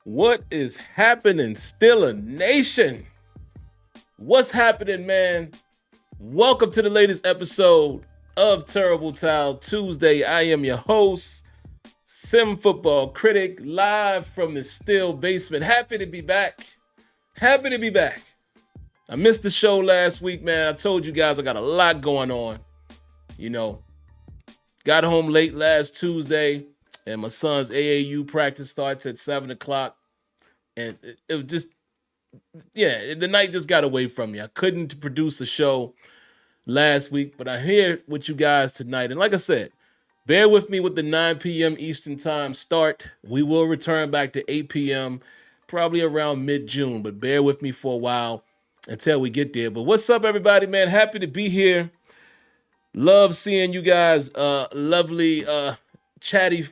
What is happening, Steeler Nation? What's happening, man? Welcome to the latest episode of Terrible Towel Tuesday. I am your host, SimFBallCritic, live from the Steel basement. Happy to be back. Happy to be back. I missed the show last week, man. I told you guys I got a lot going on. Got home late last Tuesday, and my son's AAU practice starts at 7 o'clock. And it was just, the night just got away from me. I couldn't produce a show last week, but I'm here with you guys tonight. And like I said, bear with me with the 9 p.m. Eastern time start. We will return back to 8 p.m. probably around mid-June, but bear with me for a while until we get there. But what's up, everybody, man? Happy to be here. Love seeing you guys, lovely, chatty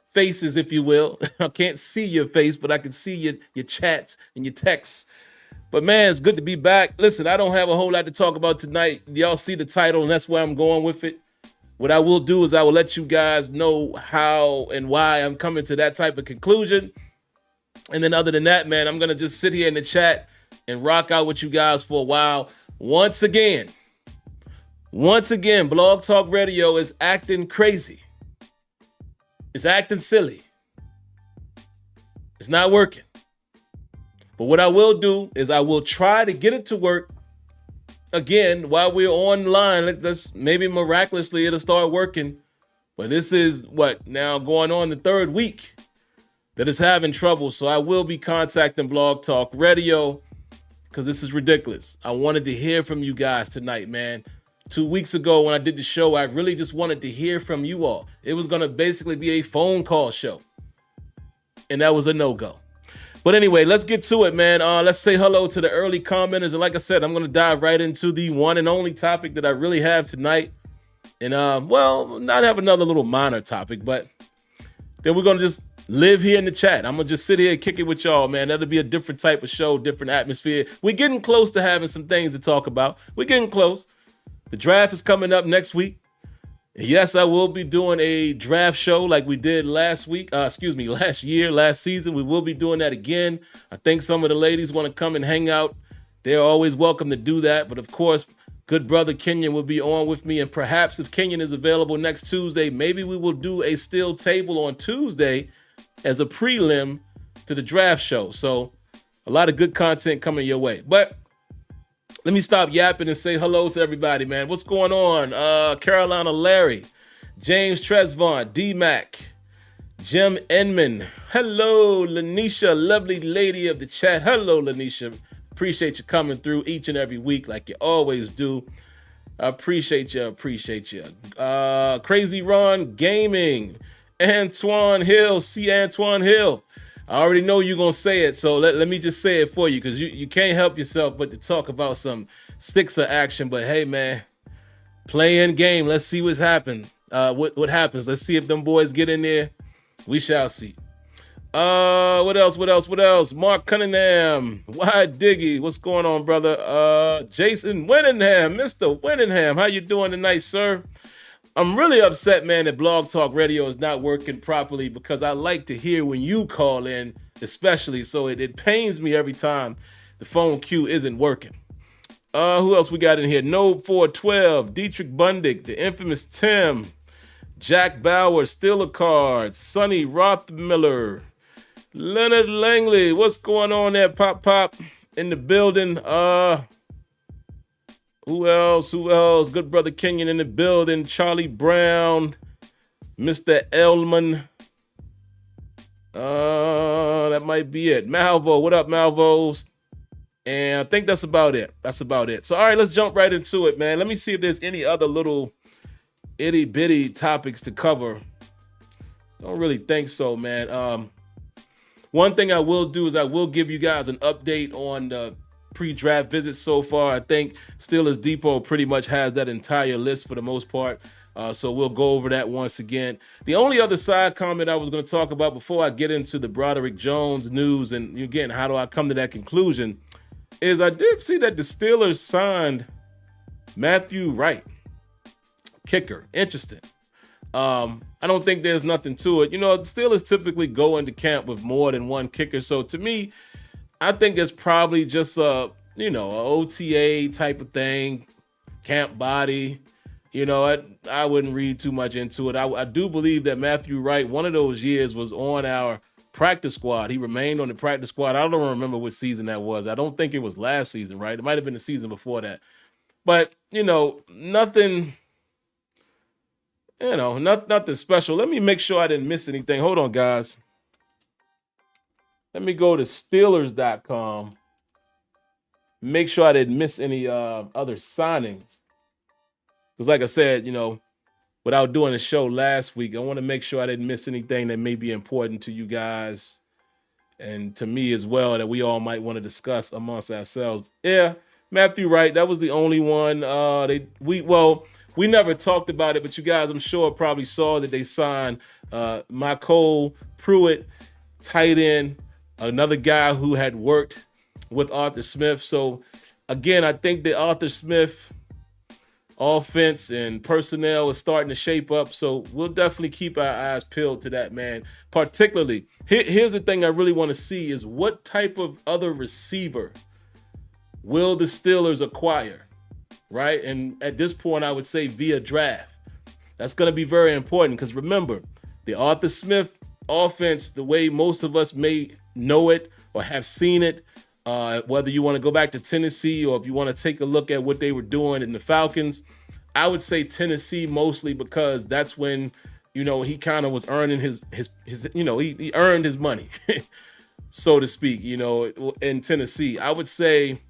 faces, if you will. I can't see your face, but I can see your chats and your texts. But man, it's good to be back. Listen, I don't have a whole lot to talk about tonight. Y'all see the title, and that's where I'm going with it. What I will do is I will let you guys know how and why I'm coming to that type of conclusion. And then other than that, man, I'm going to just sit here in the chat and rock out with you guys for a while. Once again, Blog Talk Radio is acting crazy. It's acting silly. It's not working. But what I will do is I will try to get it to work again while we're online. Let's maybe miraculously it'll start working. But this is now going on the third week that it's having trouble. So I will be contacting Blog Talk Radio because this is ridiculous. I wanted to hear from you guys tonight, man. 2 weeks ago when I did the show, I really just wanted to hear from you all. It was going to basically be a phone call show. And that was a no-go. But anyway, let's get to it, man. Let's say hello to the early commenters. And like I said, I'm going to dive right into the one and only topic that I really have tonight. And, not have another little minor topic, but then we're going to just live here in the chat. I'm going to just sit here and kick it with y'all, man. That'll be a different type of show, different atmosphere. We're getting close to having some things to talk about. We're getting close. The draft is coming up next week. Yes, I will be doing a draft show like we did last season. We will be doing that again. I think some of the ladies want to come and hang out. They're always welcome to do that. But of course, good brother Kenyon will be on with me. And perhaps if Kenyon is available next Tuesday, maybe we will do a steel table on Tuesday as a prelim to the draft show. So a lot of good content coming your way. But let me stop yapping and say hello to everybody, man. What's going on? Carolina Larry, James Tresvaughn, D-Mac, Jim Enman. Hello, Lanisha, lovely lady of the chat. Hello, Lanisha. Appreciate you coming through each and every week like you always do. I appreciate you. Crazy Ron Gaming, Antoine Hill, see Antoine Hill. I already know you're going to say it, so let me just say it for you because you can't help yourself but to talk about some Sixer action. But hey, man, play in game. Let's see what's happened. What happens. Let's see if them boys get in there. We shall see. What else? Mark Cunningham. Why Diggy? What's going on, brother? Jason Winningham. Mr. Winningham. How you doing tonight, sir? I'm really upset, man, that Blog Talk Radio is not working properly because I like to hear when you call in, especially. So it pains me every time the phone queue isn't working. Who else we got in here? Nobe 412, Dietrich Bundick, the infamous Tim, Jack Bauer, Steeler Cards, Sonny Rothmiller, Leonard Langley. What's going on there, Pop in the building? Who else? Good brother Kenyon in the building. Charlie Brown. Mr. Elman. That might be it. Malvo. What up, Malvo? And I think that's about it. So, all right, let's jump right into it, man. Let me see if there's any other little itty-bitty topics to cover. Don't really think so, man. One thing I will do is I will give you guys an update on the pre-draft visits so far. I think Steelers Depot pretty much has that entire list for the most part. So we'll go over that once again. The only other side comment I was going to talk about before I get into the Broderick Jones news, and again, how do I come to that conclusion, is I did see that the Steelers signed Matthew Wright, kicker. Interesting. I don't think there's nothing to it. The Steelers typically go into camp with more than one kicker. So to me, I think it's probably just a OTA type of thing, camp body. I wouldn't read too much into it. I do believe that Matthew Wright, one of those years, was on our practice squad. He remained on the practice squad. I don't remember what season that was. I don't think it was last season, right? It might have been the season before that. But, nothing, nothing special. Let me make sure I didn't miss anything. Hold on, guys. Let me go to Steelers.com. Make sure I didn't miss any other signings. Because like I said, without doing the show last week, I want to make sure I didn't miss anything that may be important to you guys and to me as well that we all might want to discuss amongst ourselves. Yeah, Matthew Wright, that was the only one. We never talked about it, but you guys, I'm sure, probably saw that they signed Michael Pruitt, tight end, another guy who had worked with Arthur Smith. So, again, I think that Arthur Smith offense and personnel is starting to shape up. So we'll definitely keep our eyes peeled to that, man. Particularly, here's the thing I really want to see is what type of other receiver will the Steelers acquire, right? And at this point, I would say via draft. That's going to be very important because remember, the Arthur Smith offense, the way most of us may know it or have seen it, whether you want to go back to Tennessee or if you want to take a look at what they were doing in the Falcons, I would say Tennessee mostly because that's when, he kind of was earning his he earned his money, so to speak, in Tennessee. I would say,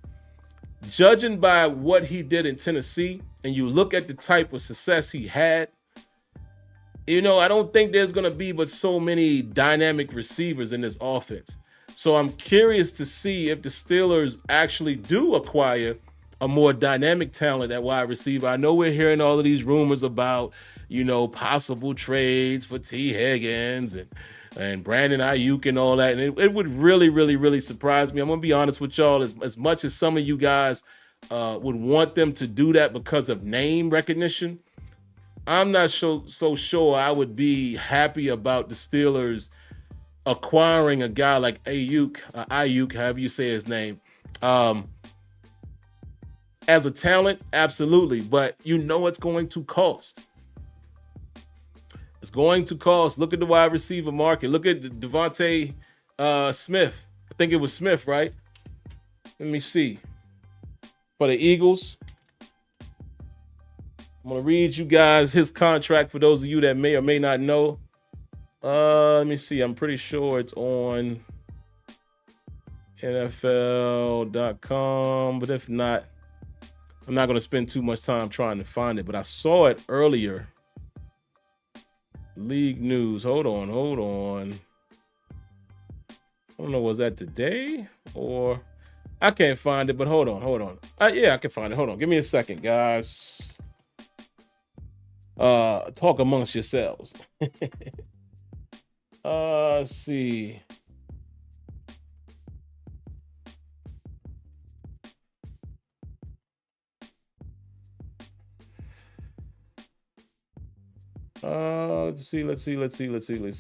judging by what he did in Tennessee and you look at the type of success he had, I don't think there's going to be but so many dynamic receivers in this offense. So I'm curious to see if the Steelers actually do acquire a more dynamic talent at wide receiver. I know we're hearing all of these rumors about, possible trades for T. Higgins and Brandon Ayuk and all that. And it would really, really, really surprise me. I'm going to be honest with y'all. As much as some of you guys would want them to do that because of name recognition, I'm not so sure I would be happy about the Steelers acquiring a guy like Ayuk, however you say his name, as a talent, absolutely. But it's going to cost. It's going to cost. Look at the wide receiver market. Look at Devontae Smith. I think it was Smith, right? Let me see. For the Eagles, I'm going to read you guys his contract for those of you that may or may not know. Let me see. I'm pretty sure it's on NFL.com, but if not, I'm not going to spend too much time trying to find it, but I saw it earlier. League news. Hold on. I don't know, was that today or I can't find it, but hold on. Yeah, I can find it. Hold on. Give me a second, guys. Talk amongst yourselves. Let's see. Let's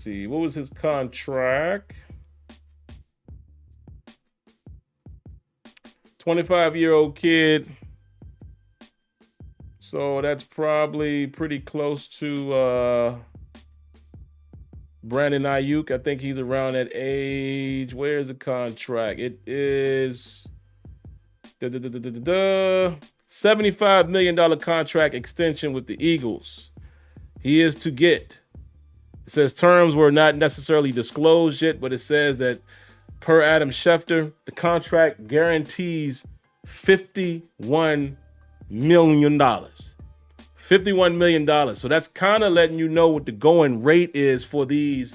see. What was his contract? 25-year-old kid. So that's probably pretty close to Brandon Ayuk. I think he's around that age. Where's the contract? It is $75 million contract extension with the Eagles. He is to get. It says terms were not necessarily disclosed yet, but it says that per Adam Schefter, the contract guarantees $51 million. $51 million. So that's kind of letting you know what the going rate is for these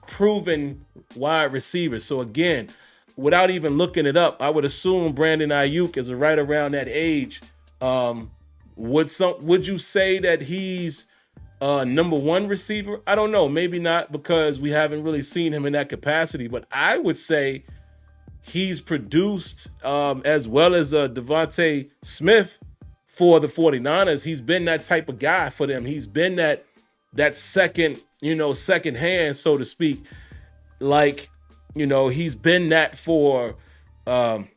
proven wide receivers. So again, without even looking it up, I would assume Brandon Ayuk is right around that age. Would you say that he's number one receiver? I don't know. Maybe not, because we haven't really seen him in that capacity. But I would say he's produced as well as Devontae Smith for the 49ers. He's been that type of guy for them. He's been that that second, second hand, so to speak. Like, he's been that for my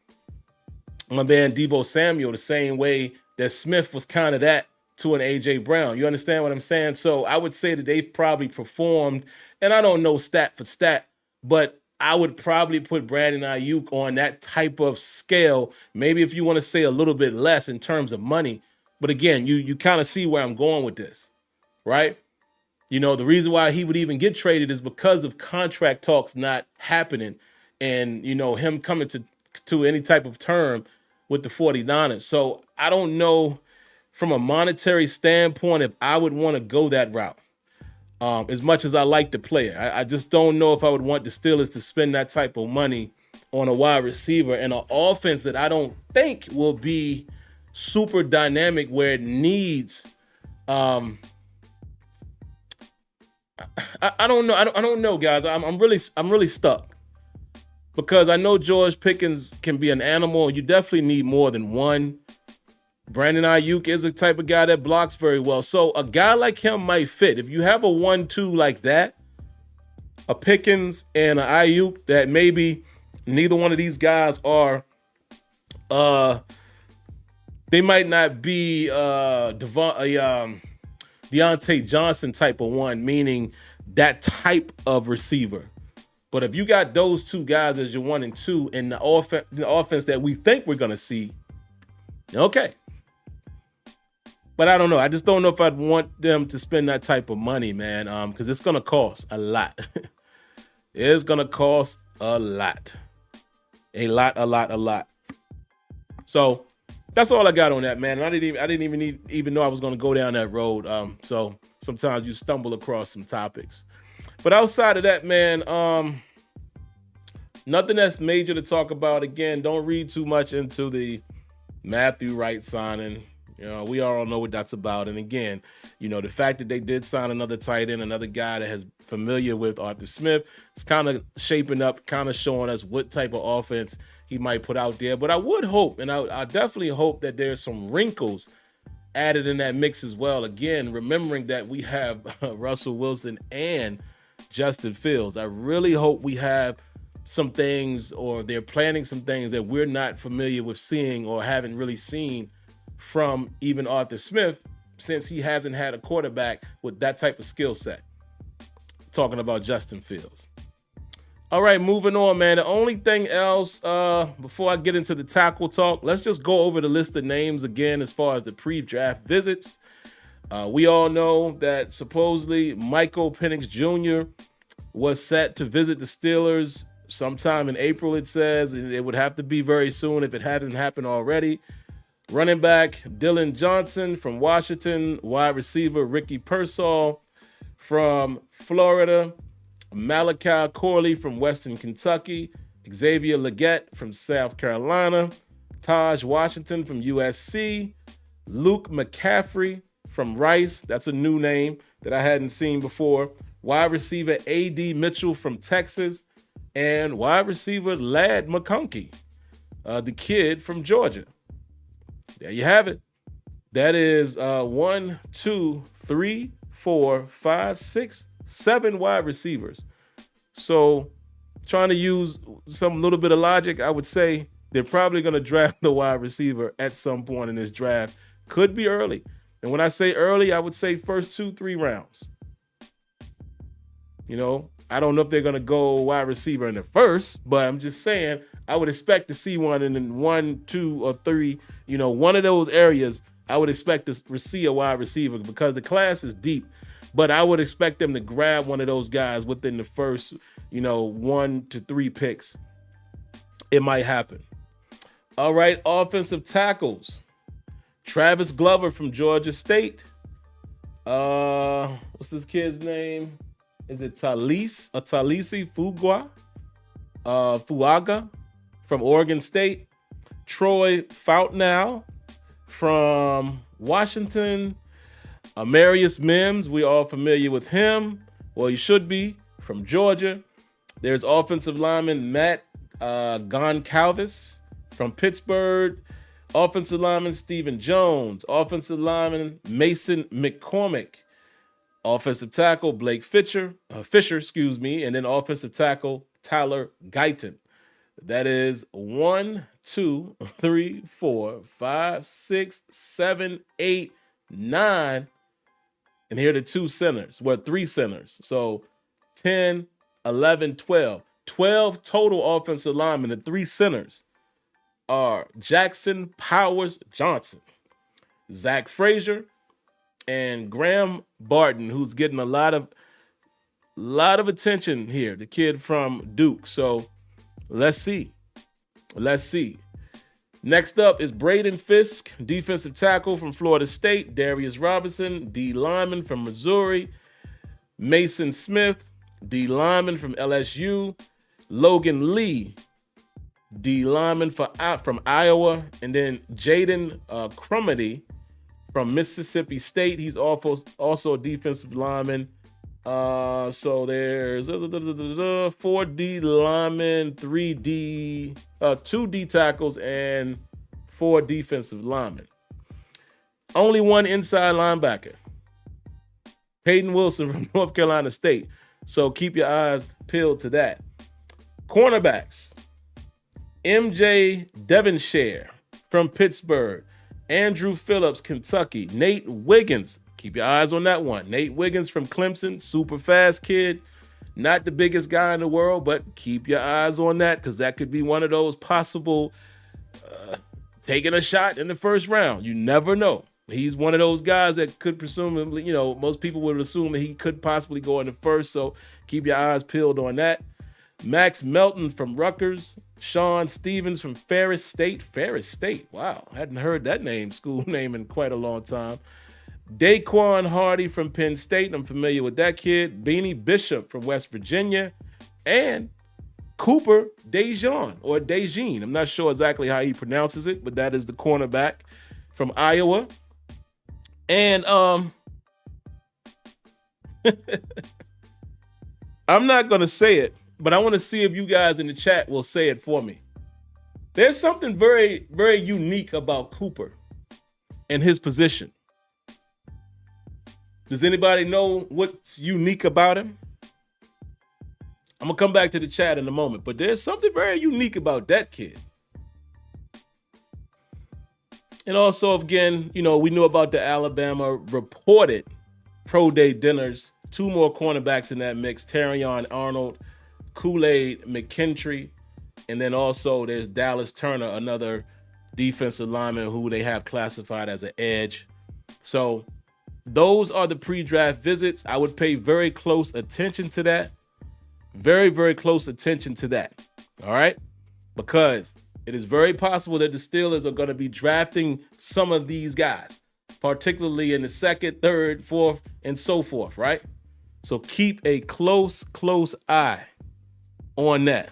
man Deebo Samuel, the same way that Smith was kind of that to an A.J. Brown. You understand what I'm saying? So I would say that they probably performed, and I don't know stat for stat, but I would probably put Brandon Ayuk on that type of scale. Maybe if you want to say a little bit less in terms of money. But again, you kind of see where I'm going with this, right? The reason why he would even get traded is because of contract talks not happening and, him coming to any type of term with the 49ers. So I don't know from a monetary standpoint if I would want to go that route. As much as I like the player, I just don't know if I would want the Steelers to spend that type of money on a wide receiver and an offense that I don't think will be super dynamic where it needs. I don't know. I don't know, guys. I'm really stuck because I know George Pickens can be an animal. You definitely need more than one. Brandon Ayuk is a type of guy that blocks very well. So a guy like him might fit. If you have a 1-2 like that, a Pickens and an Ayuk that maybe neither one of these guys are, they might not be Deontay Johnson type of one, meaning that type of receiver. But if you got those two guys as your 1 and 2 in the offense that we think we're going to see, okay. But I don't know. I just don't know if I'd want them to spend that type of money, man, because it's going to cost a lot. It's going to cost a lot. A lot. So that's all I got on that, man. And I didn't even know I was going to go down that road. So sometimes you stumble across some topics. But outside of that, man, nothing that's major to talk about. Again, don't read too much into the Matthew Wright signing. We all know what that's about. And again, the fact that they did sign another tight end, another guy that is familiar with Arthur Smith, it's kind of shaping up, kind of showing us what type of offense he might put out there. But I would hope, and I definitely hope that there's some wrinkles added in that mix as well. Again, remembering that we have Russell Wilson and Justin Fields. I really hope we have some things, or they're planning some things that we're not familiar with seeing or haven't really seen from even Arthur Smith, since he hasn't had a quarterback with that type of skill set. Talking about Justin Fields. All right, moving on, man. The only thing else, before I get into the tackle talk, let's just go over the list of names again as far as the pre-draft visits. We all know that supposedly Michael Penix Jr. was set to visit the Steelers sometime in April, it says. It would have to be very soon if it hasn't happened already. Running back Dylan Johnson from Washington, wide receiver Ricky Pearsall from Florida, Malachi Corley from Western Kentucky, Xavier Legette from South Carolina, Taj Washington from USC, Luke McCaffrey from Rice, that's a new name that I hadn't seen before, wide receiver A.D. Mitchell from Texas, and wide receiver Ladd McConkey, the kid from Georgia. There you have it. That is 1, 2, 3, 4, 5, 6, 7 wide receivers. So trying to use some little bit of logic, I would say they're probably going to draft the wide receiver at some point in this draft. Could be early. And when I say early, I would say first 2-3 rounds. I don't know if they're going to go wide receiver in the first, but I'm just saying I would expect to see one in 1, 2, or 3, one of those areas. I would expect to see a wide receiver because the class is deep, but I would expect them to grab one of those guys within the first, 1 to 3 picks. It might happen. All right, offensive tackles. Travis Glover from Georgia State. What's this kid's name? Is it Talisi Fuaga from Oregon State? Troy Fautenow from Washington. Amarius Mims, we all familiar with him. Well, you should be, from Georgia. There's offensive lineman Matt Goncalves from Pittsburgh. Offensive lineman Stephen Jones. Offensive lineman Mason McCormick Offensive tackle, Blake Fisher, and then offensive tackle, Tyler Guyton. That is 1, 2, 3, 4, 5, 6, 7, 8, 9. And here are the 2 centers. Well, 3 centers. So 10, 11, 12. 12 total offensive linemen. The 3 centers are Jackson Powers Johnson, Zach Frazier, and Graham Barton, who's getting a lot of attention here. The kid from Duke. So let's see. Next up is Braden Fisk, defensive tackle from Florida State. Darius Robinson, D lineman from Missouri. Mason Smith, D lineman from LSU. Logan Lee, D lineman from Iowa. And then Jaden Crumedy from Mississippi State. He's also a defensive lineman. So there's 4 D linemen, 2 D tackles, and 4 defensive linemen. Only 1 inside linebacker, Peyton Wilson from North Carolina State. So keep your eyes peeled to that. Cornerbacks, MJ Devonshire from Pittsburgh. Andrew Phillips, Kentucky. Nate Wiggins, keep your eyes on that one. Nate Wiggins from Clemson, super fast kid. Not the biggest guy in the world, but keep your eyes on that because that could be one of those possible taking a shot in the first round. You never know. He's one of those guys that could presumably, most people would assume that he could possibly go in the first, so keep your eyes peeled on that. Max Melton from Rutgers. Sean Stevens from Ferris State. Wow, hadn't heard that school name in quite a long time. Daquan Hardy from Penn State. I'm familiar with that kid. Beanie Bishop from West Virginia. And Cooper DeJean. I'm not sure exactly how he pronounces it, but that is the cornerback from Iowa. And I'm not going to say it, but I want to see if you guys in the chat will say it for me. There's something very, very unique about Cooper and his position. Does anybody know what's unique about him? I'm going to come back to the chat in a moment, but there's something very unique about that kid. And also, again, we knew about the Alabama reported pro day dinners. 2 more cornerbacks in that mix, Terrion Arnold, Kool-Aid McKinstry, and then also there's Dallas Turner, another defensive lineman who they have classified as an edge. So those are the pre-draft visits. I would pay very close attention to that. Very, very close attention to that. All right? Because it is very possible that the Steelers are going to be drafting some of these guys, particularly in the 2nd, 3rd, 4th, and so forth, right? So keep a close eye on that.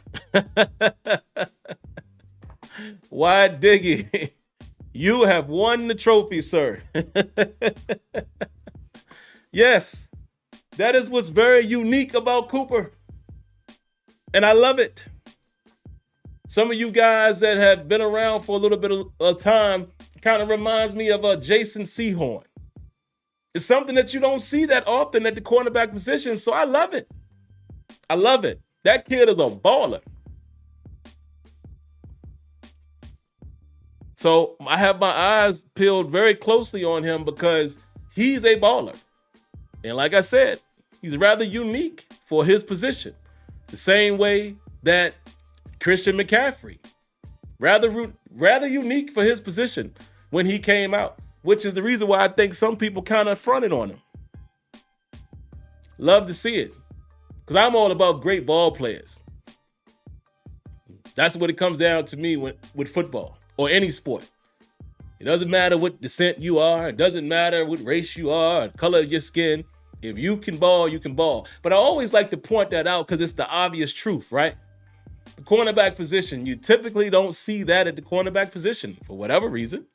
Why, Diggy? You have won the trophy, sir. Yes, that is what's very unique about Cooper. And I love it. Some of you guys that have been around for a little bit of time kind of reminds me of Jason Sehorn. It's something that you don't see that often at the cornerback position, so I love it. That kid is a baller. So I have my eyes peeled very closely on him because he's a baller. And like I said, he's rather unique for his position. The same way that Christian McCaffrey, rather unique for his position when he came out, which is the reason why I think some people kind of fronted on him. Love to see it, because I'm all about great ball players. That's what it comes down to me with football or any sport. It doesn't matter what descent you are. It doesn't matter what race you are, color of your skin. If you can ball, you can ball. But I always like to point that out because it's the obvious truth, right? The cornerback position, you typically don't see that at the cornerback position for whatever reason.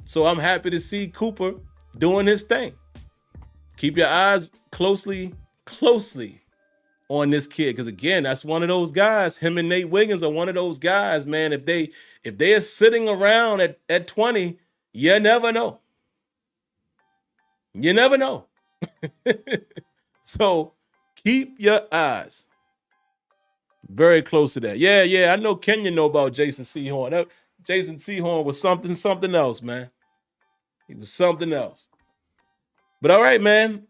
So I'm happy to see Cooper doing his thing. Keep your eyes closely on this kid, because again, that's one of those guys. Him and Nate Wiggins are one of those guys, man. If they are sitting around at 20, you never know. You never know. So keep your eyes very close to that. Yeah, I know Kenya know about Jason Sehorn. Jason Sehorn was something else, man. He was something else. But all right, man.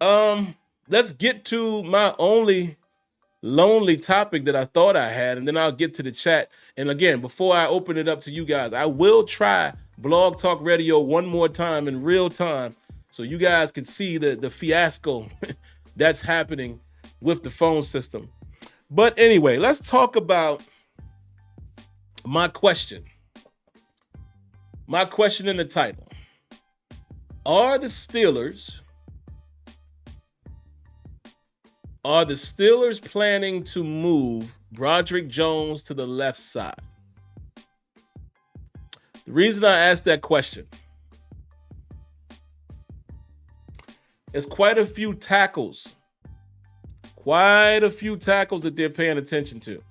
Let's get to my only lonely topic that I thought I had, and then I'll get to the chat. And again, before I open it up to you guys, I will try Blog Talk Radio one more time in real time so you guys can see the fiasco that's happening with the phone system. But anyway, let's talk about my question. My question in the title. Are the Steelers planning to move Broderick Jones to the left side? The reason I asked that question is quite a few tackles that they're paying attention to.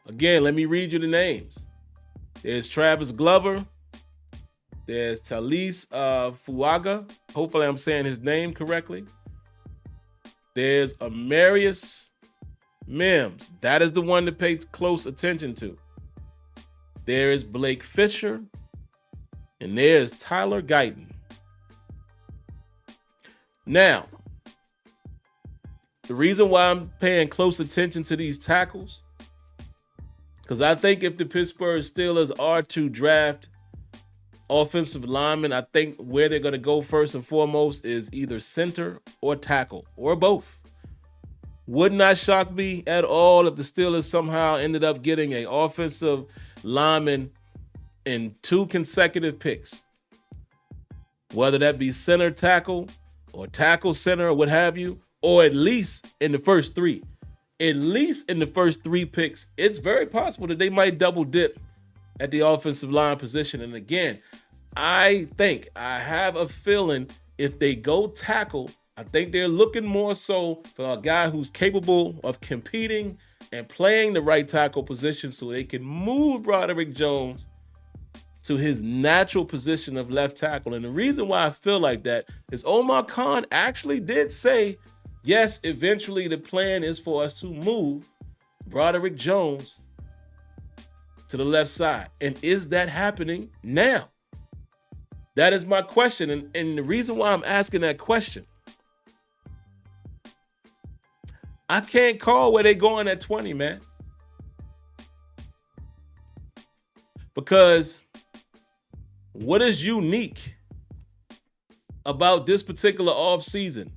Again, let me read you the names. There's Travis Glover. There's Talise Fuaga. Hopefully I'm saying his name correctly. There's Amarius Mims. That is the one to pay close attention to. There is Blake Fisher. And there's Tyler Guyton. Now, the reason why I'm paying close attention to these tackles, because I think if the Pittsburgh Steelers are to draft offensive linemen, I think where they're going to go first and foremost is either center or tackle, or both. Would not shock me at all if the Steelers somehow ended up getting an offensive lineman in 2 consecutive picks. Whether that be center tackle or tackle center or what have you, or at least in the first 3. At least in the first 3 picks, it's very possible that they might double dip at the offensive line position. And again, I have a feeling if they go tackle, I think they're looking more so for a guy who's capable of competing and playing the right tackle position so they can move Broderick Jones to his natural position of left tackle. And the reason why I feel like that is Omar Khan actually did say, yes, eventually the plan is for us to move Broderick Jones to the left side. And is that happening now? That is my question. And the reason why I'm asking that question, I can't call where they're going at 20, man. Because what is unique about this particular offseason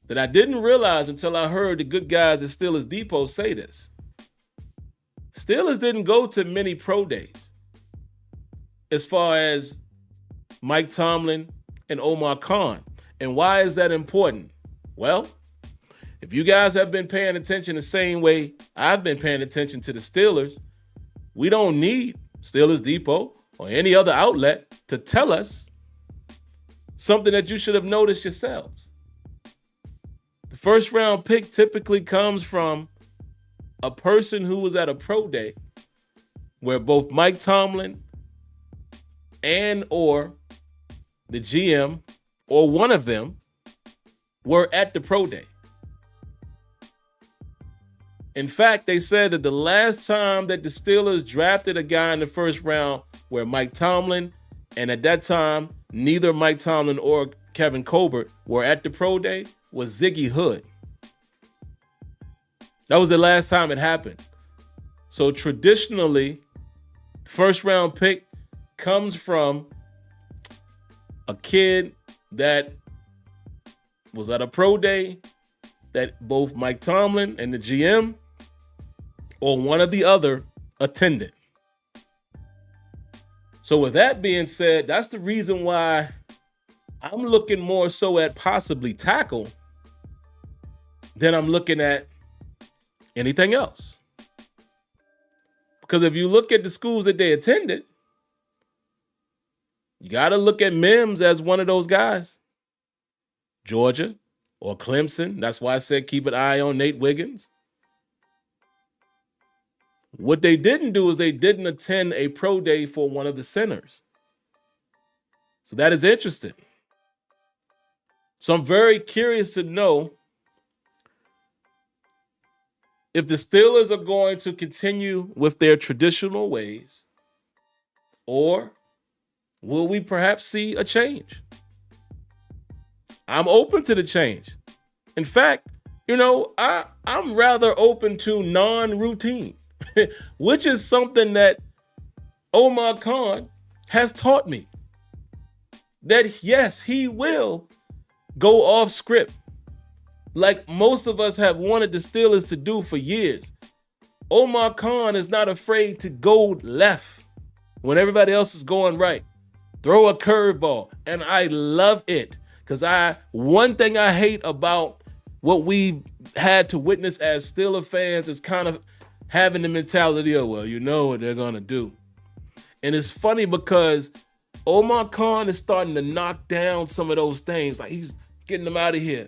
that I didn't realize until I heard the good guys at Steelers Depot say this? Steelers didn't go to many pro days as far as Mike Tomlin and Omar Khan. And why is that important? Well, if you guys have been paying attention the same way I've been paying attention to the Steelers, we don't need Steelers Depot or any other outlet to tell us something that you should have noticed yourselves. The first round pick typically comes from a person who was at a pro day where both Mike Tomlin and or the GM or one of them were at the pro day. In fact, they said that the last time that the Steelers drafted a guy in the first round where Mike Tomlin, and at that time, neither Mike Tomlin or Kevin Colbert were at the pro day, was Ziggy Hood. That was the last time it happened. So traditionally, first round pick comes from a kid that was at a pro day that both Mike Tomlin and the GM or one of the other attended. So with that being said, that's the reason why I'm looking more so at possibly tackle than I'm looking at anything else. Because if you look at the schools that they attended, you got to look at Mims as one of those guys. Georgia or Clemson. That's why I said keep an eye on Nate Wiggins. What they didn't do is they didn't attend a pro day for one of the centers. So that is interesting. So I'm very curious to know if the Steelers are going to continue with their traditional ways, or will we perhaps see a change? I'm open to the change. In fact, I'm rather open to non-routine, which is something that Omar Khan has taught me. That yes, he will go off script, like most of us have wanted the Steelers to do for years. Omar Khan is not afraid to go left when everybody else is going right. Throw a curveball, and I love it. Because one thing I hate about what we had to witness as Steeler fans is kind of having the mentality of, well, you know what they're going to do. And it's funny because Omar Khan is starting to knock down some of those things. Like, he's getting them out of here,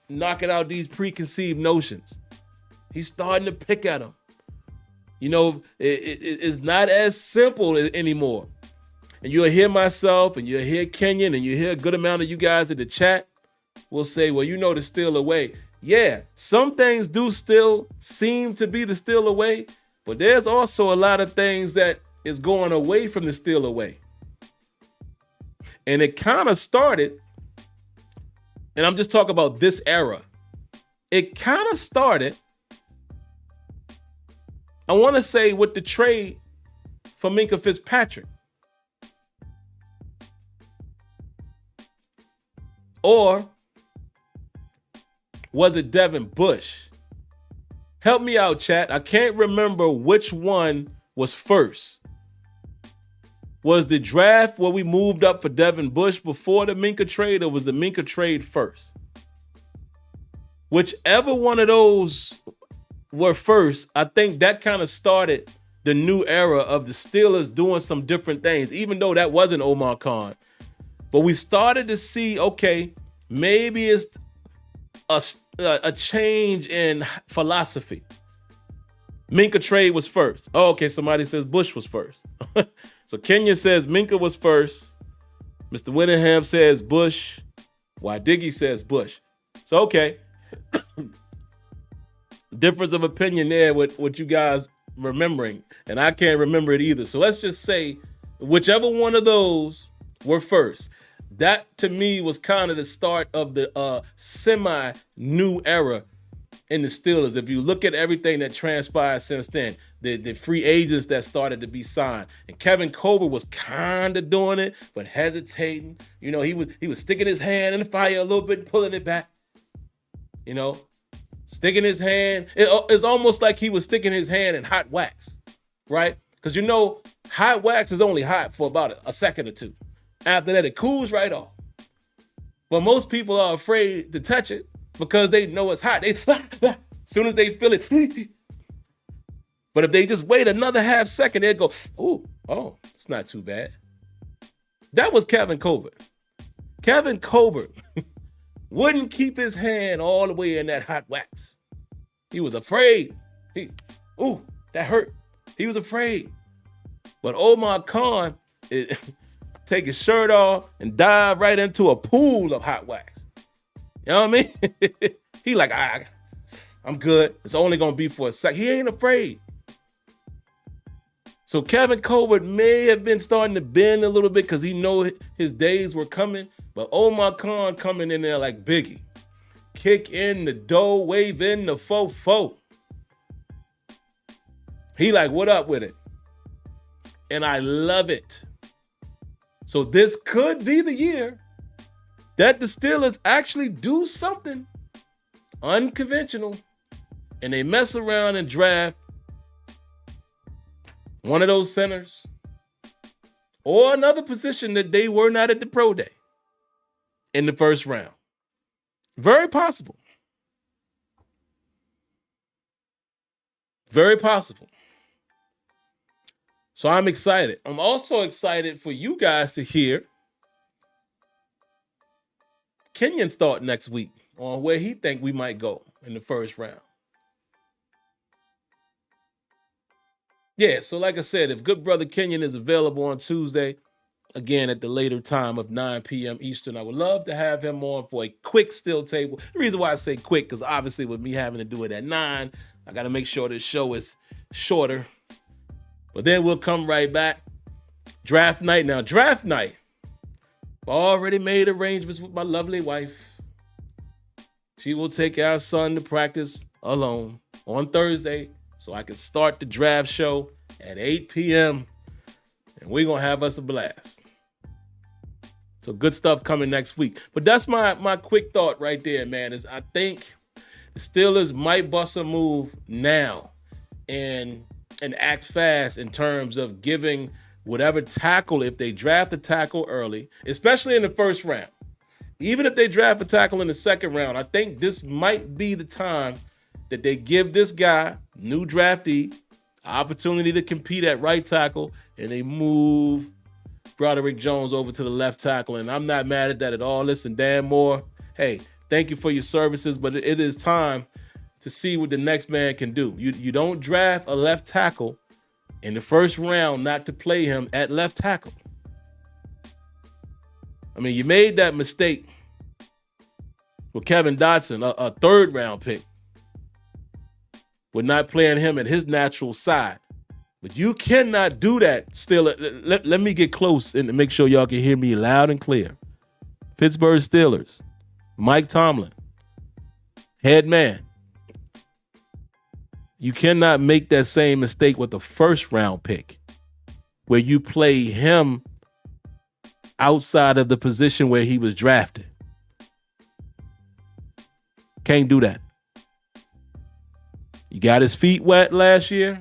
knocking out these preconceived notions. He's starting to pick at them. It's not as simple anymore. And you'll hear myself, and you'll hear Kenyon, and you'll hear a good amount of you guys in the chat will say, well, the Steeler way. Yeah, some things do still seem to be the Steeler way, but there's also a lot of things that is going away from the Steeler way. And it kind of started, and I'm just talking about this era. It kind of started, I want to say, with the trade for Minkah Fitzpatrick. Or was it Devin Bush? Help me out, chat. I can't remember which one was first. Was the draft where we moved up for Devin Bush before the Minkah trade, or was the Minkah trade first? Whichever one of those were first, I think that kind of started the new era of the Steelers doing some different things, even though that wasn't Omar Khan. But we started to see, okay, maybe it's a change in philosophy. Minkah trade was first. Oh, okay, somebody says Bush was first. So Kenya says Minkah was first. Mr. Whittingham says Bush. Diggy says Bush. So, okay. Difference of opinion there with what you guys remembering. And I can't remember it either. So let's just say whichever one of those were first. That, to me, was kind of the start of the semi-new era in the Steelers. If you look at everything that transpired since then, the free agents that started to be signed. And Kevin Colbert was kind of doing it, but hesitating. He was sticking his hand in the fire a little bit and pulling it back. Sticking his hand. It's almost like he was sticking his hand in hot wax, right? Because hot wax is only hot for about a second or two. After that, it cools right off. But most people are afraid to touch it because they know it's hot. As soon as they feel it. But if they just wait another half second, they'll go, oh, it's not too bad. That was Kevin Colbert. Kevin Colbert wouldn't keep his hand all the way in that hot wax. He was afraid. That hurt. He was afraid. But Omar Khan, take his shirt off and dive right into a pool of hot wax. You know what I mean? He like, I'm good. It's only going to be for a sec. He ain't afraid. So Kevin Colbert may have been starting to bend a little bit because he know his days were coming. But Omar Khan coming in there like Biggie. Kick in the dough, wave in the fo-fo. He like, what up with it? And I love it. So this could be the year that the Steelers actually do something unconventional and they mess around and draft one of those centers or another position that they were not at the pro day in the first round. Very possible. Very possible. So I'm excited. I'm also excited for you guys to hear Kenyon's thought next week on where he think we might go in the first round. Yeah, so like I said, if good brother Kenyon is available on Tuesday, again at the later time of 9 p.m. Eastern. I would love to have him on for a quick still table. The reason why I say quick, because obviously with me having to do it at 9, I got to make sure this show is shorter. But then we'll come right back. Draft night. Now, draft night. I've already made arrangements with my lovely wife. She will take our son to practice alone on Thursday so I can start the draft show at 8 p.m. And we're going to have us a blast. So good stuff coming next week. But that's my quick thought right there, man, is I think the Steelers might bust a move now and act fast in terms of giving whatever tackle, if they draft a tackle early, especially in the first round. Even if they draft a tackle in the second round, I think this might be the time that they give this guy, new draftee, opportunity to compete at right tackle, and they move Broderick Jones over to the left tackle. And I'm not mad at that at all. Listen, Dan Moore, hey, thank you for your services, but it is time to see what the next man can do. You don't draft a left tackle in the first round not to play him at left tackle. I mean, you made that mistake with Kevin Dotson, a third round pick, with not playing him at his natural side. But you cannot do that still. Let me get close and make sure y'all can hear me loud and clear. Pittsburgh Steelers, Mike Tomlin, head man. You cannot make that same mistake with the first round pick where you play him outside of the position where he was drafted. Can't do that. You got his feet wet last year.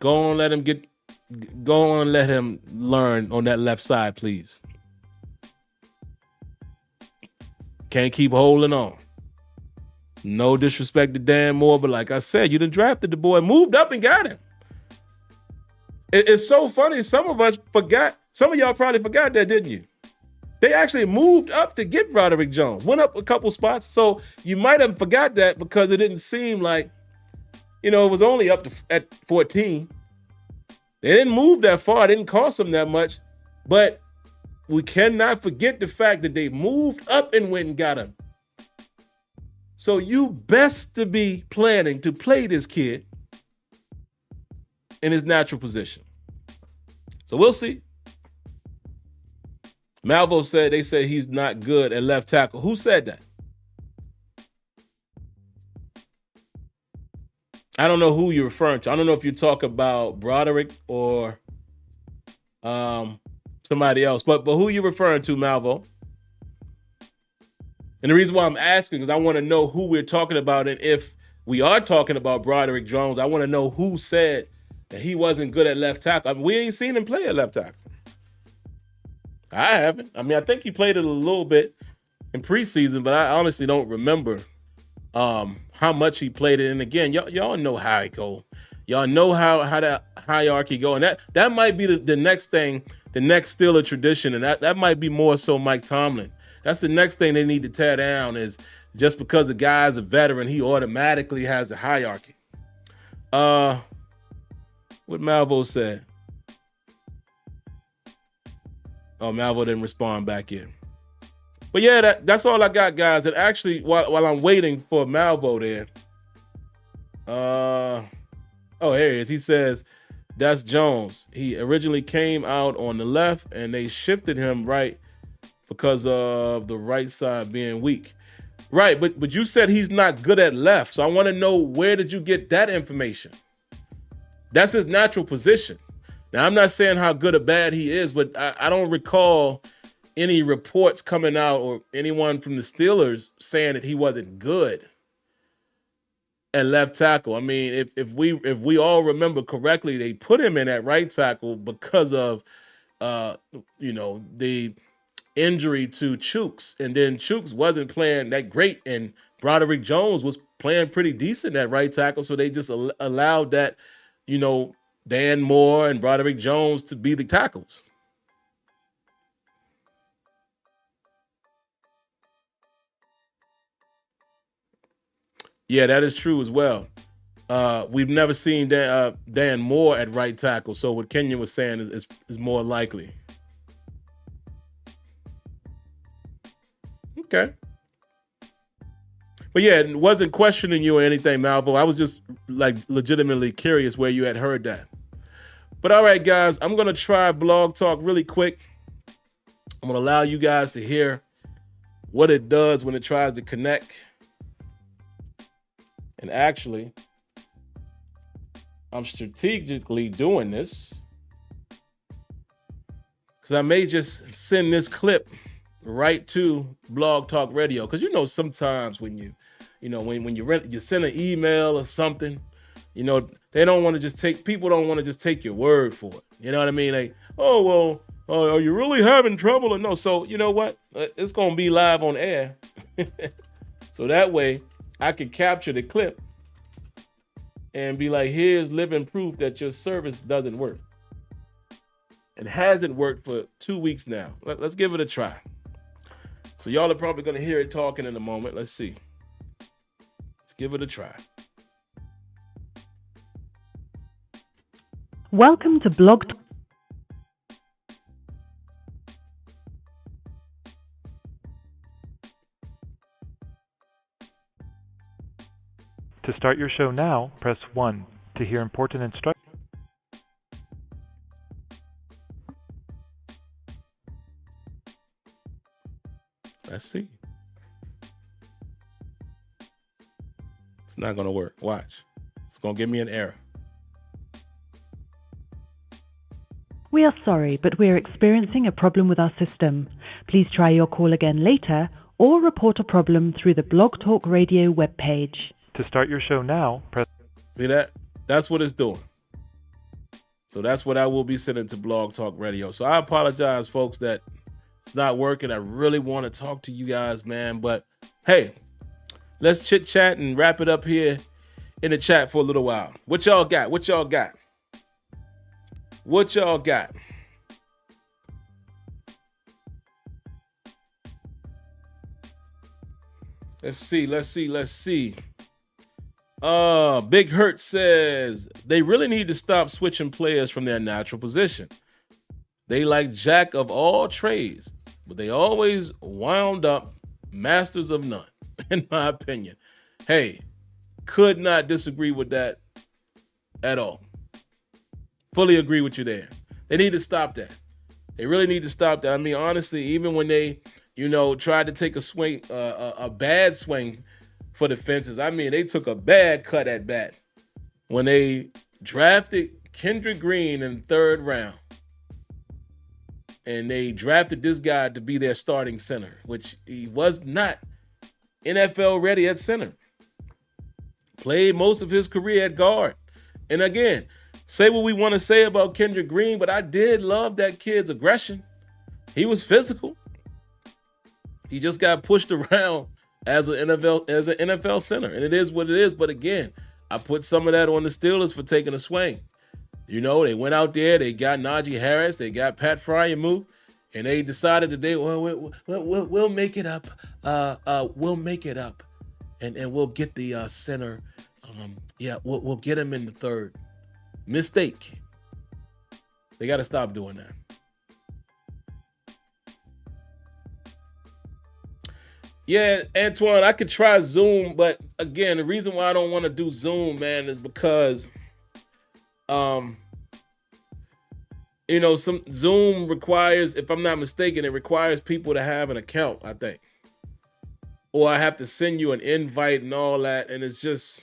Go on, let him learn on that left side, please. Can't keep holding on. No disrespect to Dan Moore, but like I said, you done drafted the boy, moved up and got him. It's so funny. Some of us forgot. Some of y'all probably forgot that, didn't you? They actually moved up to get Broderick Jones. Went up a couple spots. So you might have forgot that because it didn't seem like, it was only up to at 14. They didn't move that far. It didn't cost them that much. But we cannot forget the fact that they moved up and went and got him. So you best to be planning to play this kid in his natural position. So we'll see. Malvo said they say he's not good at left tackle. Who said that? I don't know who you're referring to. I don't know if you talk about Broderick or somebody else, but who you referring to, Malvo? And the reason why I'm asking is I want to know who we're talking about, and if we are talking about Broderick Jones, I want to know who said that he wasn't good at left tackle. I mean, we ain't seen him play at left tackle. I haven't. I mean, I think he played it a little bit in preseason, but I honestly don't remember how much he played it. And again, y'all know how it go. Y'all know how that hierarchy go. And that might be the next thing, the next Steeler tradition, and that might be more so Mike Tomlin. That's the next thing they need to tear down, is just because the guy's a veteran, he automatically has a hierarchy. What Malvo said. Oh, Malvo didn't respond back in. But yeah, that's all I got, guys. And actually, while I'm waiting for Malvo there, here he is. He says, that's Jones. He originally came out on the left, and they shifted him right because of the right side being weak. Right, but you said he's not good at left, so I want to know, where did you get that information? That's his natural position. Now, I'm not saying how good or bad he is, but I don't recall any reports coming out or anyone from the Steelers saying that he wasn't good at left tackle. I mean, if we all remember correctly, they put him in at right tackle because of the injury to Chooks, and then Chooks wasn't playing that great, and Broderick Jones was playing pretty decent at right tackle, so they just allowed that, Dan Moore and Broderick Jones to be the tackles. Yeah, that is true as well. We've never seen Dan Moore at right tackle. So what Kenyon was saying is more likely. Okay. But yeah, it wasn't questioning you or anything, Malvo. I was just like legitimately curious where you had heard that. But all right, guys, I'm going to try Blog Talk really quick. I'm going to allow you guys to hear what it does when it tries to connect. And actually, I'm strategically doing this because I may just send this clip right to Blog Talk Radio. Because sometimes when you send an email or something, they don't want to just take your word for it. You know what I mean? Like, oh, well, are you really having trouble or no? So you know what? It's going to be live on air. So that way I can capture the clip and be like, here's living proof that your service doesn't work. It hasn't worked for 2 weeks now. Let's give it a try. So y'all are probably going to hear it talking in a moment. Let's see. Let's give it a try. Welcome to Blog. To start your show now, press 1. To hear important instructions. Let's see. It's not going to work. Watch. It's going to give me an error. We are sorry, but we are experiencing a problem with our system. Please try your call again later or report a problem through the Blog Talk Radio webpage. To start your show now, press... See that? That's what it's doing. So that's what I will be sending to Blog Talk Radio. So I apologize, folks, that it's not working. I really want to talk to you guys, man. But hey, let's chit chat and wrap it up here in the chat for a little while. What y'all got? What y'all got? What y'all got? Let's see. Big Hurt says they really need to stop switching players from their natural position. They like jack of all trades, but they always wound up masters of none, in my opinion. Hey, could not disagree with that at all. Fully agree with you there. They need to stop that. They really need to stop that. I mean, honestly, even when they, tried to take a swing, a bad swing for the fences, I mean, they took a bad cut at bat when they drafted Kendrick Green in the 3rd round. And they drafted this guy to be their starting center, which he was not NFL ready at center. Played most of his career at guard. And again, say what we want to say about Kendrick Green, but I did love that kid's aggression. He was physical. He just got pushed around as an NFL center, and it is what it is. But again, I put some of that on the Steelers for taking a swing. They went out there, they got Najee Harris, they got Pat Fryermuth, and they decided that we'll make it up. We'll make it up, and we'll get the center. We'll get him in the 3rd. Mistake. They got to stop doing that. Yeah, Antoine, I could try Zoom, but again, the reason why I don't want to do Zoom, man, is because some Zoom requires, if I'm not mistaken, it requires people to have an account, I think. Or I have to send you an invite and all that, and it's just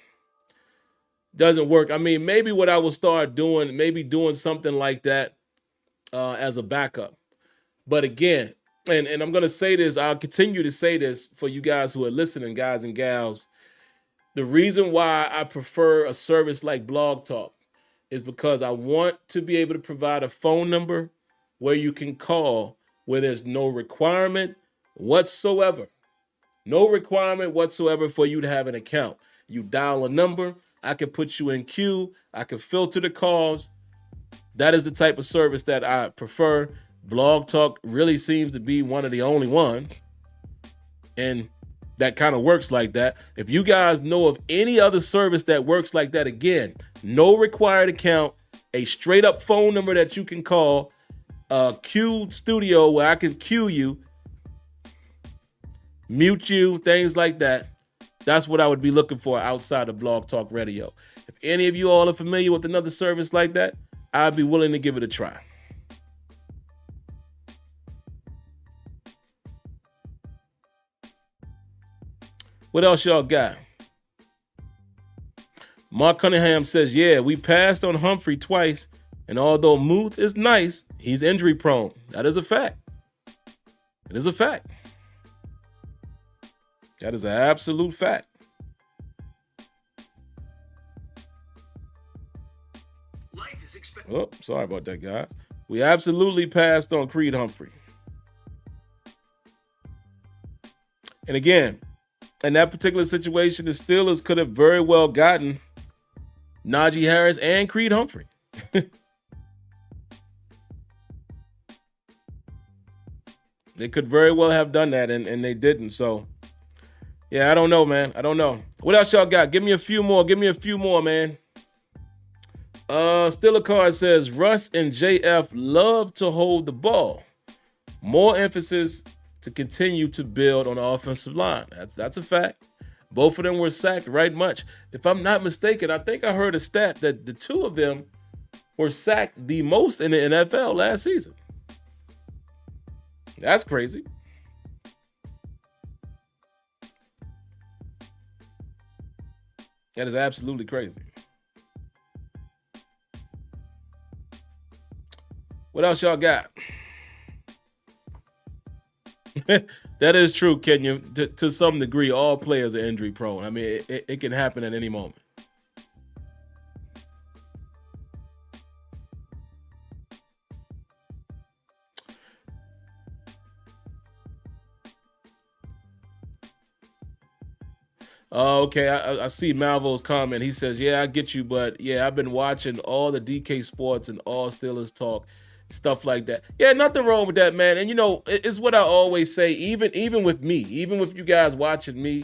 doesn't work. I mean, maybe what I will start doing, maybe doing something like that as a backup. But again, and I'm going to say this, I'll continue to say this for you guys who are listening, guys and gals. The reason why I prefer a service like Blog Talk is because I want to be able to provide a phone number where you can call, where there's no requirement whatsoever. No requirement whatsoever for you to have an account. You dial a number, I can put you in queue, I can filter the calls. That is the type of service that I prefer. Blog Talk really seems to be one of the only ones. And that kind of works like that. If you guys know of any other service that works like that, again, no required account, a straight up phone number that you can call, a Q studio where I can cue you, mute you, things like that. That's what I would be looking for outside of Blog Talk Radio. If any of you all are familiar with another service like that, I'd be willing to give it a try. What else y'all got? Mark Cunningham says, yeah, we passed on Humphrey twice, and although Muth is nice, he's injury prone. That is a fact. It is a fact. That is an absolute fact. Oh, sorry about that, guys. We absolutely passed on Creed Humphrey. And again, in that particular situation, the Steelers could have very well gotten Najee Harris and Creed Humphrey. They could very well have done that, and they didn't. So, yeah, I don't know, man. I don't know. What else y'all got? Give me a few more. Give me a few more, man. Steeler Card says, Russ and JF love to hold the ball. More emphasis to continue to build on the offensive line. That's a fact. Both of them were sacked right much. If I'm not mistaken, I think I heard a stat that the two of them were sacked the most in the NFL last season. That's crazy. That is absolutely crazy. What else y'all got? That is true, Kenya. To some degree, all players are injury prone. I mean, it can happen at any moment. Oh, okay. I see Malvo's comment. He says, yeah, I get you, but yeah, I've been watching all the DK Sports and all Steelers talk, stuff like that. Yeah, nothing wrong with that, man. And you know, it's what I always say, even with me, even with you guys watching me,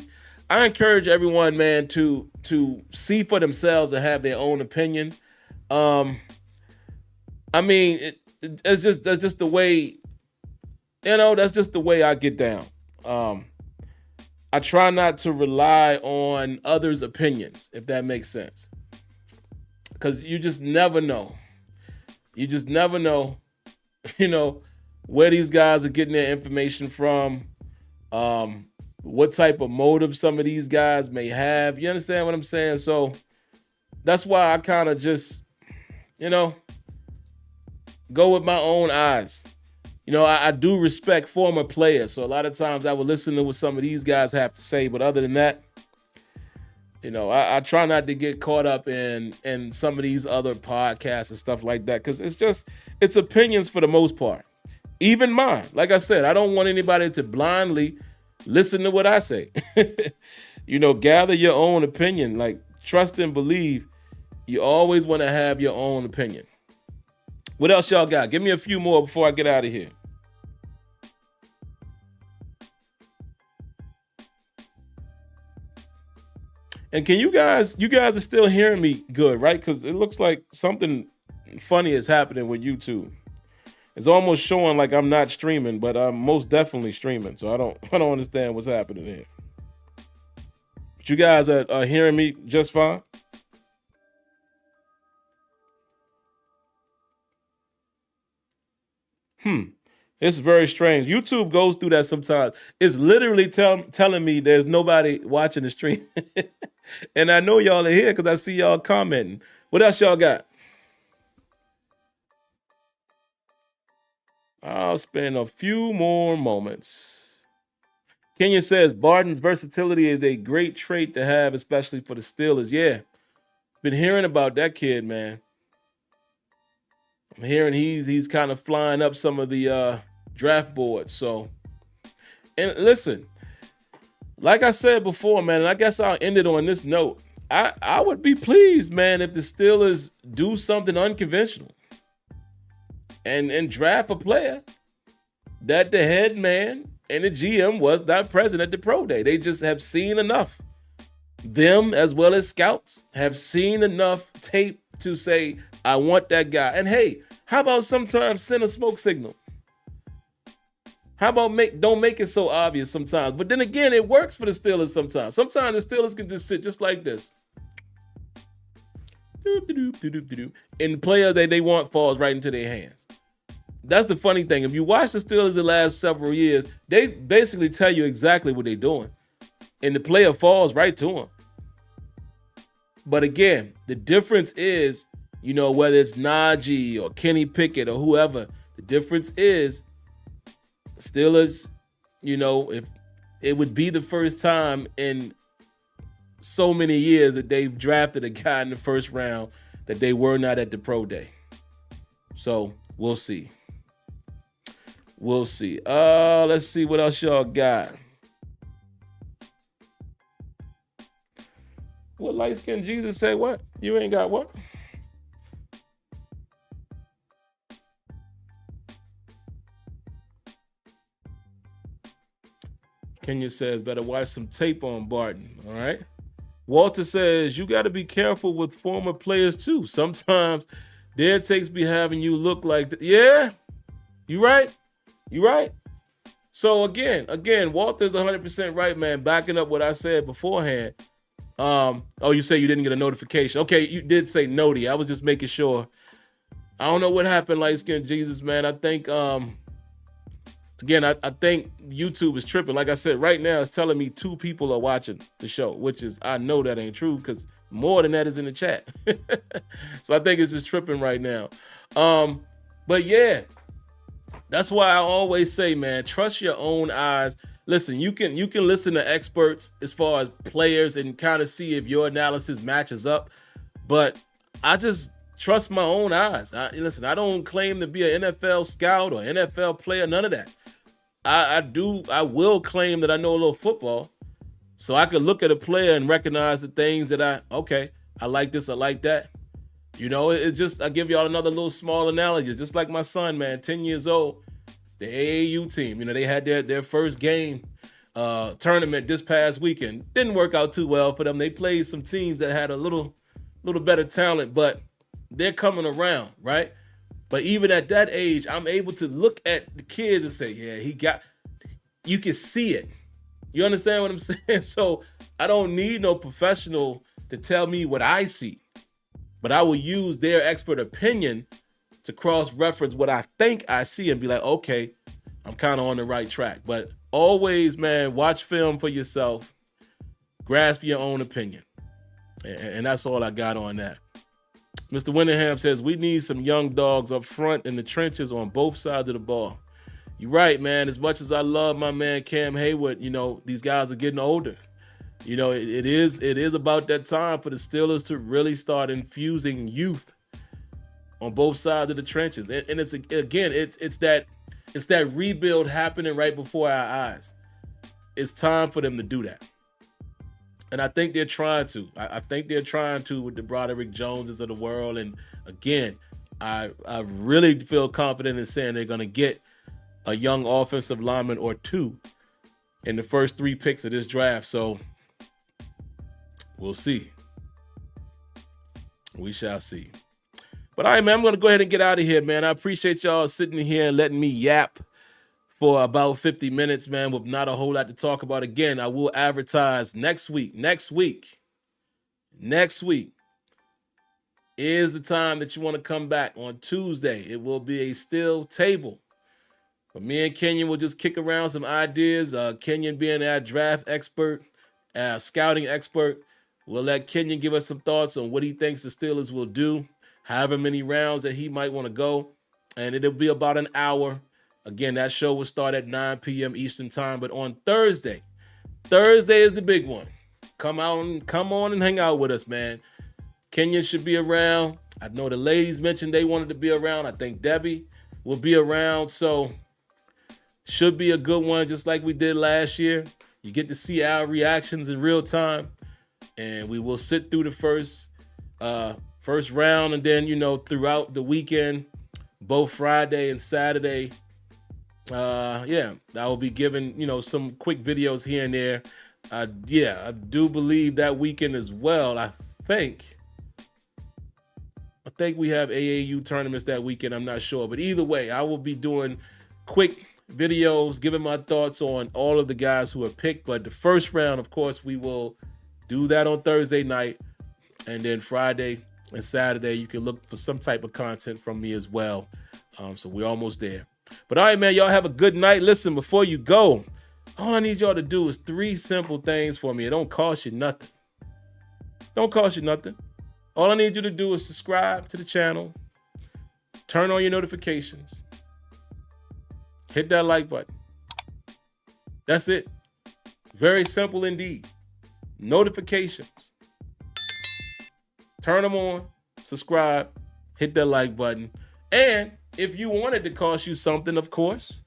I encourage everyone, man, to see for themselves and have their own opinion. I mean, that's just the way, that's just the way I get down. I try not to rely on others' opinions, if that makes sense. Because you just never know. You just never know, where these guys are getting their information from, what type of motive some of these guys may have. You understand what I'm saying? So that's why I kind of just, go with my own eyes. I do respect former players, so a lot of times I would listen to what some of these guys have to say, but other than that, I try not to get caught up in some of these other podcasts and stuff like that, because it's opinions for the most part. Even mine. Like I said, I don't want anybody to blindly listen to what I say. Gather your own opinion. Like, trust and believe. You always want to have your own opinion. What else y'all got? Give me a few more before I get out of here. And can you guys are still hearing me good, right? Because it looks like something funny is happening with YouTube. It's almost showing like I'm not streaming, but I'm most definitely streaming. So I don't understand what's happening here. But you guys are hearing me just fine? It's very strange. YouTube goes through that sometimes. It's literally telling me there's nobody watching the stream. And I know y'all are here because I see y'all commenting. What else y'all got? I'll spend a few more moments. Kenya says Barton's versatility is a great trait to have, especially for the Steelers. Yeah, been hearing about that kid, man. I'm hearing he's kind of flying up some of the draft boards. So, and listen, like I said before, man, and I guess I'll end it on this note. I would be pleased, man, if the Steelers do something unconventional and draft a player that the head man and the GM was not present at the pro day. They just have seen enough. Them, as well as scouts, have seen enough tape to say, I want that guy. And hey, how about sometimes send a smoke signal? How about don't make it so obvious sometimes? But then again, it works for the Steelers sometimes. Sometimes the Steelers can just sit just like this. And the player that they want falls right into their hands. That's the funny thing. If you watch the Steelers the last several years, they basically tell you exactly what they're doing. And the player falls right to them. But again, the difference is, whether it's Najee or Kenny Pickett or whoever, the difference is Steelers, if it would be the first time in so many years that they've drafted a guy in the first round that they were not at the pro day. So we'll see. We'll see. Let's see what else y'all got. What light-skinned Jesus say what? You ain't got what? Kenya says, better watch some tape on Barton, all right? Walter says, you got to be careful with former players too. Sometimes their takes be having you look like, yeah, you right. You right. So again, Walter's 100% right, man. Backing up what I said beforehand. You say you didn't get a notification. Okay, you did say noti. I was just making sure. I don't know what happened, light-skinned Jesus, man. I think, I think YouTube is tripping. Like I said, right now it's telling me 2 people are watching the show, which is, I know that ain't true because more than that is in the chat. So I think it's just tripping right now. But yeah, that's why I always say, man, trust your own eyes. Listen, you can listen to experts as far as players and kind of see if your analysis matches up. But I just trust my own eyes. I don't claim to be an NFL scout or NFL player, none of that. I will claim that I know a little football. So I could look at a player and recognize the things that I like this, I like that. It's just, I give y'all another little small analogy. Just like my son, man, 10 years old, the AAU team, they had their first game tournament this past weekend. Didn't work out too well for them. They played some teams that had a little better talent, but they're coming around, right? But even at that age, I'm able to look at the kids and say, yeah, you can see it. You understand what I'm saying? So I don't need no professional to tell me what I see. But I will use their expert opinion to cross-reference what I think I see and be like, okay, I'm kind of on the right track. But always, man, watch film for yourself. Grasp your own opinion. And that's all I got on that. Mr. Winningham says, we need some young dogs up front in the trenches on both sides of the ball. You're right, man. As much as I love my man Cam Hayward, these guys are getting older. It is about that time for the Steelers to really start infusing youth on both sides of the trenches. And it's that rebuild happening right before our eyes. It's time for them to do that. And I think they're trying to. I think they're trying to with the Broderick Joneses of the world. And again, I really feel confident in saying they're going to get a young offensive lineman or 2 in the first 3 picks of this draft. So we'll see. We shall see. But all right, man, I'm going to go ahead and get out of here, man. I appreciate y'all sitting here and letting me yap for about 50 minutes, man, with not a whole lot to talk about. Again, I will advertise next week. Next week is the time that you want to come back on Tuesday. It will be a still table. But me and Kenyon will just kick around some ideas. Kenyon being our draft expert, our scouting expert. We'll let Kenyon give us some thoughts on what he thinks the Steelers will do, however many rounds that he might want to go. And it'll be about an hour. Again, that show will start at 9 p.m. Eastern time. But on Thursday is the big one. Come on and hang out with us, man. Kenyon should be around. I know the ladies mentioned they wanted to be around. I think Debbie will be around. So should be a good one, just like we did last year. You get to see our reactions in real time. And we will sit through the first round. And then, throughout the weekend, both Friday and Saturday, I will be giving, some quick videos here and there. I do believe that weekend as well. I think we have AAU tournaments that weekend. I'm not sure, but either way, I will be doing quick videos, giving my thoughts on all of the guys who are picked. But the first round, of course, we will do that on Thursday night, and then Friday and Saturday, you can look for some type of content from me as well. So we're almost there. But all right, man, y'all have a good night. Listen, before you go, all I need y'all to do is 3 simple things for me. It don't cost you nothing. All I need you to do is subscribe to the channel, turn on your notifications, hit that like button. That's it. Very simple indeed. Notifications. Turn them on, subscribe, hit that like button. And if you wanted to cost you something, of course,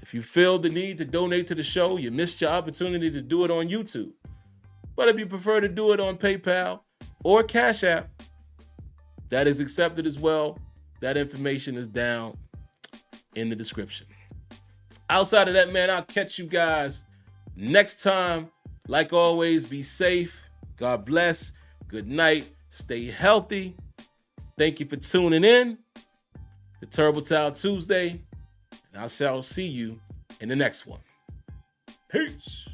if you feel the need to donate to the show, you missed your opportunity to do it on YouTube. But if you prefer to do it on PayPal or Cash App, that is accepted as well. That information is down in the description. Outside of that, man, I'll catch you guys next time. Like always, be safe. God bless. Good night. Stay healthy. Thank you for tuning in to Turbo Towel Tuesday. And I shall see you in the next one. Peace.